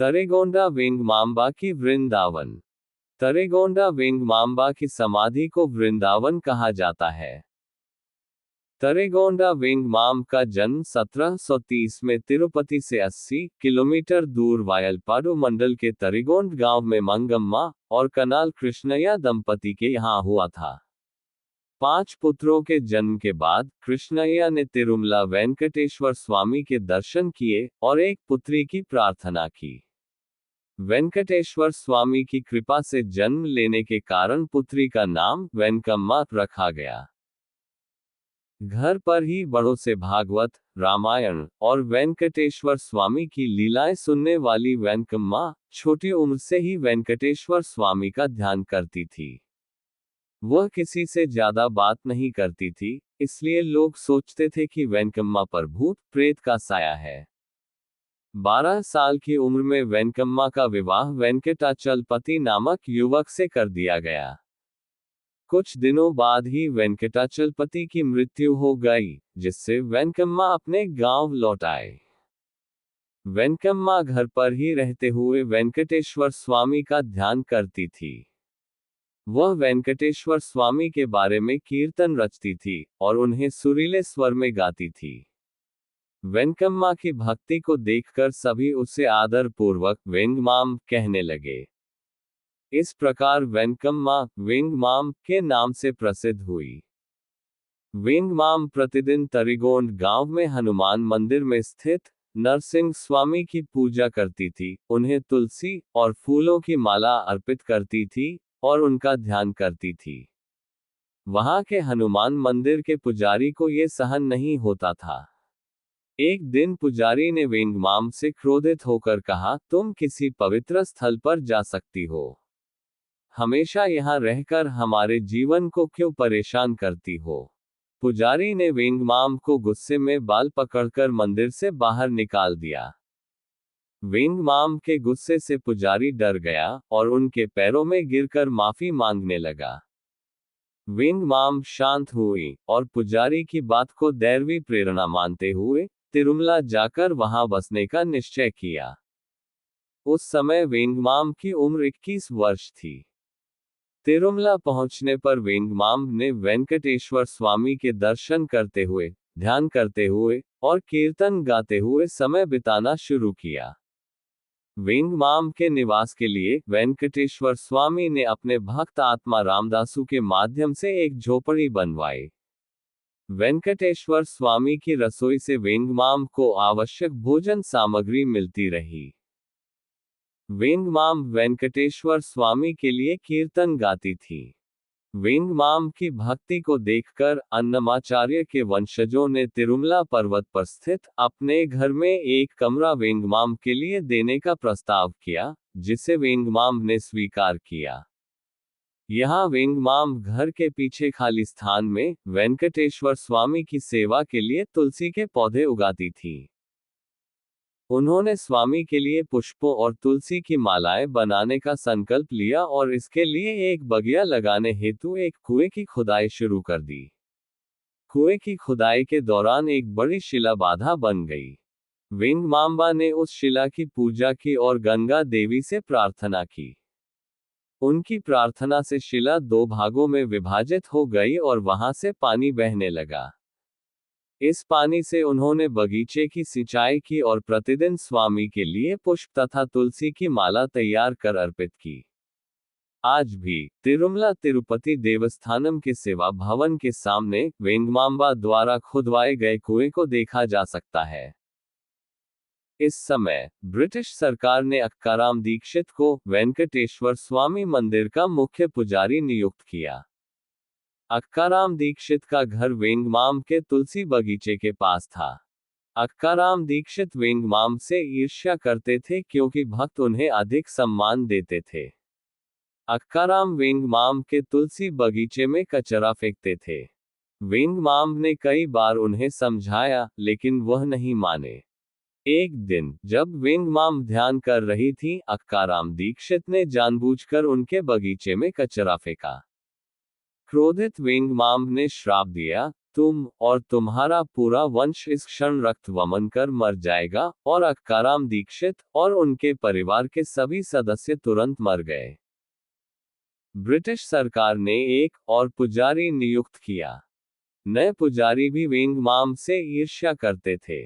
तरेगोंडा वेंगमांबा की वृंदावन। तरेगोंडा वेंगमांबा की समाधि को वृंदावन कहा जाता है। तरेगोंडा वेंगमाम का जन्म 1730 में तिरुपति से 80 किलोमीटर दूर वायलपाडु मंडल के तरेगोंड गांव में मंगम्मा और कनाल कृष्णಯ್ಯ दंपति के यहाँ हुआ था। 5 पुत्रों के जन्म के बाद कृष्णಯ್ಯ ने तिरुमला वेंकटेश्वर स्वामी के दर्शन किए और एक पुत्री की प्रार्थना की। वेंकटेश्वर स्वामी की कृपा से जन्म लेने के कारण पुत्री का नाम वेंकम्मा रखा गया। घर पर ही बड़ों से भागवत, रामायण और वेंकटेश्वर स्वामी की लीलाएं सुनने वाली वेंकम्मा छोटी उम्र से ही वेंकटेश्वर स्वामी का ध्यान करती थी। वह किसी से ज्यादा बात नहीं करती थी, इसलिए लोग सोचते थे कि वेंकम्मा पर भूत प्रेत का साया है। 12 साल की उम्र में वेंकम्मा का विवाह वेंकटाचलपति नामक युवक से कर दिया गया। कुछ दिनों बाद ही वेंकटाचलपति की मृत्यु हो गई, जिससे वेंकम्मा अपने गांव लौट आए। वेंकम्मा घर पर ही रहते हुए वेंकटेश्वर स्वामी का ध्यान करती थी। वह वेंकटेश्वर स्वामी के बारे में कीर्तन रचती थी और उन्हें सुरीले स्वर में गाती थी। वेंकम्मा की भक्ति को देखकर सभी उसे आदर पूर्वक वेंगमाम कहने लगे। इस प्रकार वेंकम्मा वेंगमाम के नाम से प्रसिद्ध हुई। वेंगमाम प्रतिदिन तरीगोंड गांव में हनुमान मंदिर में स्थित नरसिंह स्वामी की पूजा करती थी, उन्हें तुलसी और फूलों की माला अर्पित करती थी और उनका ध्यान करती थी। वहां के हनुमान मंदिर के पुजारी को यह सहन नहीं होता था। एक दिन पुजारी ने वेंगमाम से क्रोधित होकर कहा, तुम किसी पवित्र स्थल पर जा सकती हो, हमेशा यहाँ रहकर हमारे जीवन को क्यों परेशान करती हो। पुजारी ने वेंगमाम को गुस्से में बाल पकड़कर मंदिर से बाहर निकाल दिया। वेंगमाम के गुस्से से पुजारी डर गया और उनके पैरों में गिरकर माफी मांगने लगा। वेंगमाम शांत हुई और पुजारी की बात को दैवी प्रेरणा मानते हुए तिरुमला जाकर वहां बसने का निश्चय किया। उस समय वेंगमाम की उम्र 21 वर्ष थी। तिरुमला पहुंचने पर वेंगमाम ने वेंकटेश्वर स्वामी के दर्शन करते हुए, ध्यान करते हुए और कीर्तन गाते हुए समय बिताना शुरू किया। वेंगमाम के निवास के लिए वेंकटेश्वर स्वामी ने अपने भक्त आत्मा रामदासु के माध्यम से एक झोपड़ी बनवाई। वेंकटेश्वर स्वामी की रसोई से वेंगमाम को आवश्यक भोजन सामग्री मिलती रही। वेंगमाम वेंकटेश्वर स्वामी के लिए कीर्तन गाती थी। वेंगमाम की भक्ति को देखकर अन्नमाचार्य के वंशजों ने तिरुमला पर्वत पर स्थित अपने घर में एक कमरा वेंगमाम के लिए देने का प्रस्ताव किया, जिसे वेंगमाम ने स्वीकार किया। यहाँ वेंगमाम घर के पीछे खाली स्थान में वेंकटेश्वर स्वामी की सेवा के लिए तुलसी के पौधे उगाती थी। उन्होंने स्वामी के लिए पुष्पों और तुलसी की मालाएं बनाने का संकल्प लिया और इसके लिए एक बगिया लगाने हेतु एक कुएं की खुदाई शुरू कर दी। कुएं की खुदाई के दौरान एक बड़ी शिला बाधा बन गई। वेंगमांबा ने उस शिला की पूजा की और गंगा देवी से प्रार्थना की। उनकी प्रार्थना से शिला 2 भागों में विभाजित हो गई और वहां से पानी बहने लगा। इस पानी से उन्होंने बगीचे की सिंचाई की और प्रतिदिन स्वामी के लिए पुष्प तथा तुलसी की माला तैयार कर अर्पित की। आज भी तिरुमला तिरुपति देवस्थानम के सेवा भवन के सामने वेंगमांबा द्वारा खुदवाए गए कुएं को देखा जा सकता है। इस समय ब्रिटिश सरकार ने अक्काराम दीक्षित को वेंकटेश्वर स्वामी मंदिर का मुख्य पुजारी नियुक्त किया। अक्काराम दीक्षित का घर वेंगमाम के तुलसी बगीचे के पास था। अक्काराम दीक्षित वेंगमाम से ईर्ष्या करते थे क्योंकि भक्त उन्हें अधिक सम्मान देते थे। अक्काराम वेंगमाम के तुलसी बगीचे में कचरा फेंकते थे। वेंगमाम ने कई बार उन्हें समझाया, लेकिन वह नहीं माने। एक दिन जब वेंगमाम ध्यान कर रही थी, अक्काराम दीक्षित ने जानबूझकर उनके बगीचे में कचरा फेंका। क्रोधित वेंगमाम ने श्राप दिया, तुम और तुम्हारा पूरा वंश इस क्षण रक्त वमन कर मर जाएगा। और अक्काराम दीक्षित और उनके परिवार के सभी सदस्य तुरंत मर गए। ब्रिटिश सरकार ने एक और पुजारी नियुक्त किया। नए पुजारी भी वेंगमाम से ईर्ष्या करते थे।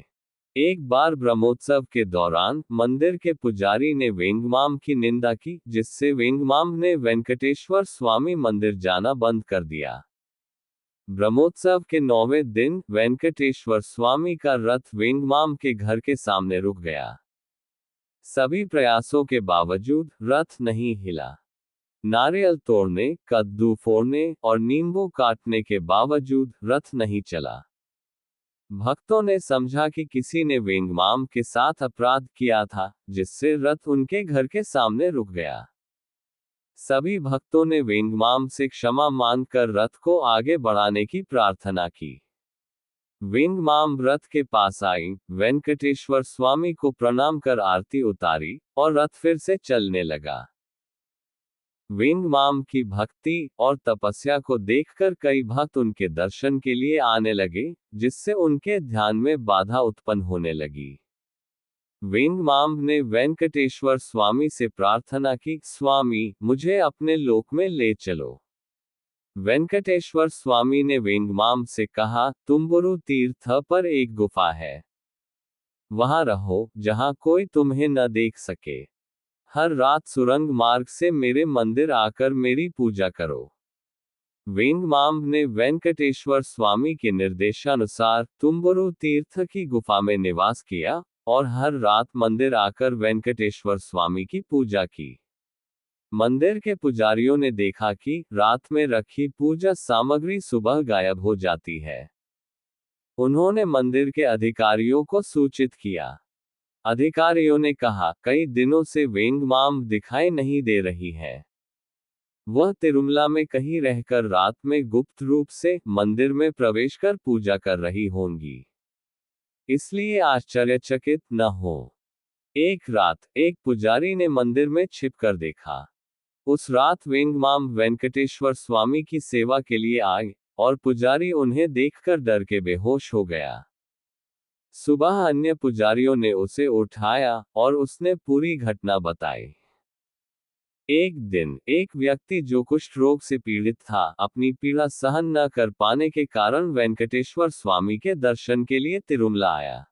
एक बार ब्रह्मोत्सव के दौरान मंदिर के पुजारी ने वेंगमाम की निंदा की, जिससे वेंगमाम ने वेंकटेश्वर स्वामी मंदिर जाना बंद कर दिया। ब्रह्मोत्सव के 9वें दिन वेंकटेश्वर स्वामी का रथ वेंगमाम के घर के सामने रुक गया। सभी प्रयासों के बावजूद रथ नहीं हिला। नारियल तोड़ने, कद्दू फोड़ने और नींबू काटने के बावजूद रथ नहीं चला। भक्तों ने समझा कि किसी ने वेंगमाम के साथ अपराध किया था, जिससे रथ उनके घर के सामने रुक गया। सभी भक्तों ने वेंगमाम से क्षमा मांगकर रथ को आगे बढ़ाने की प्रार्थना की। वेंगमाम रथ के पास आई, वेंकटेश्वर स्वामी को प्रणाम कर आरती उतारी और रथ फिर से चलने लगा। वेंगमाम की भक्ति और तपस्या को देखकर कई भक्त उनके दर्शन के लिए आने लगे, जिससे उनके ध्यान में बाधा उत्पन्न होने लगी। वेंगमाम ने वेंकटेश्वर स्वामी से प्रार्थना की, स्वामी, मुझे अपने लोक में ले चलो। वेंकटेश्वर स्वामी ने वेंगमाम से कहा, तुम्बुरु तीर्थ पर एक गुफा है। वहां रहो, जहां कोई तुम्हें न देख सके। हर रात सुरंग मार्ग से मेरे मंदिर आकर मेरी पूजा करो। वेंगमाम ने वेंकटेश्वर स्वामी के निर्देशानुसार तुम्बुरु तीर्थ की गुफा में निवास किया और हर रात मंदिर आकर वेंकटेश्वर स्वामी की पूजा की। मंदिर के पुजारियों ने देखा कि रात में रखी पूजा सामग्री सुबह गायब हो जाती है। उन्होंने मंदिर के अधिकारियों को सूचित किया। अधिकारियों ने कहा, कई दिनों से वेंगमाम दिखाई नहीं दे रही है। वह तिरुमला में कहीं रहकर रात में गुप्त रूप से मंदिर में प्रवेश कर पूजा कर रही होंगी, इसलिए आश्चर्यचकित न हो। एक रात एक पुजारी ने मंदिर में छिपकर देखा। उस रात वेंगमाम वेंकटेश्वर स्वामी की सेवा के लिए आए और पुजारी उन्हें देखकर डर के बेहोश हो गया। सुबह अन्य पुजारियों ने उसे उठाया और उसने पूरी घटना बताई। एक दिन एक व्यक्ति जो कुष्ठ रोग से पीड़ित था, अपनी पीड़ा सहन न कर पाने के कारण वेंकटेश्वर स्वामी के दर्शन के लिए तिरुमला आया।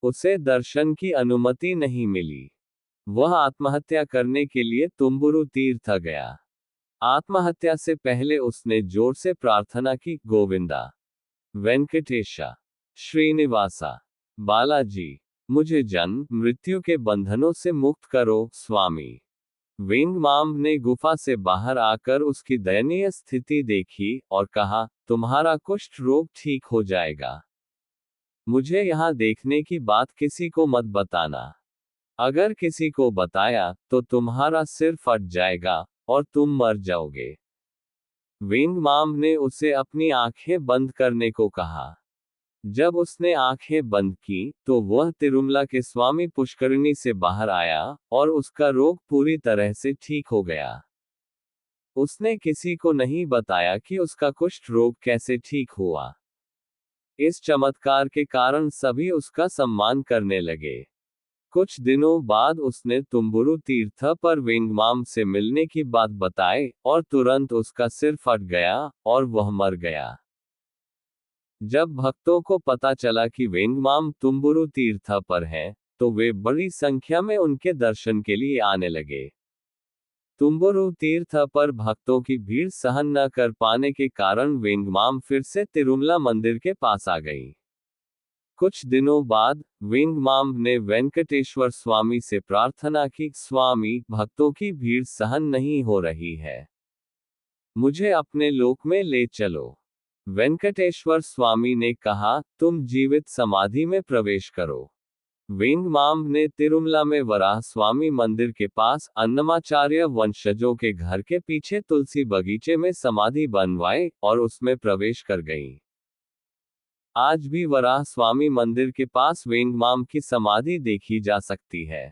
उसे दर्शन की अनुमति नहीं मिली। वह आत्महत्या करने के लिए तुम्बुरु तीर्थ गया। आत्महत्या से पहले उसने जोर से प्रार्थना की, गोविंदा, वेंकटेशा, श्रीनिवासा, बालाजी, मुझे जन्म मृत्यु के बंधनों से मुक्त करो, स्वामी। वेंगमाम ने गुफा से बाहर आकर उसकी दयनीय स्थिति देखी और कहा, तुम्हारा कुष्ठ रोग ठीक हो जाएगा। मुझे यहाँ देखने की बात किसी को मत बताना। अगर किसी को बताया तो तुम्हारा सिर फट जाएगा और तुम मर जाओगे। वेंगमाम ने उसे अपनी आंखें बंद करने को कहा। जब उसने आंखें बंद की तो वह तिरुमला के स्वामी पुष्करिणी से बाहर आया और उसका रोग पूरी तरह से ठीक हो गया। उसने किसी को नहीं बताया कि उसका कुष्ठ रोग कैसे ठीक हुआ। इस चमत्कार के कारण सभी उसका सम्मान करने लगे। कुछ दिनों बाद उसने तुम्बुरु तीर्थ पर वेंगमाम से मिलने की बात बताई और तुरंत उसका सिर फट गया और वह मर गया। जब भक्तों को पता चला कि वेंगमाम तुम्बुरु तीर्थ पर हैं, तो वे बड़ी संख्या में उनके दर्शन के लिए आने लगे। तुम्बुरु तीर्थ पर भक्तों की भीड़ सहन न कर पाने के कारण वेंगमाम फिर से तिरुमला मंदिर के पास आ गई। कुछ दिनों बाद वेंगमाम ने वेंकटेश्वर स्वामी से प्रार्थना की, स्वामी, भक्तों की भीड़ सहन नहीं हो रही है, मुझे अपने लोक में ले चलो। वेंकटेश्वर स्वामी ने कहा, तुम जीवित समाधि में प्रवेश करो। वेंगमाम ने तिरुमला में वराह स्वामी मंदिर के पास अन्नमाचार्य वंशजों के घर के पीछे तुलसी बगीचे में समाधि बनवाई और उसमें प्रवेश कर गई। आज भी वराह स्वामी मंदिर के पास वेंगमाम की समाधि देखी जा सकती है।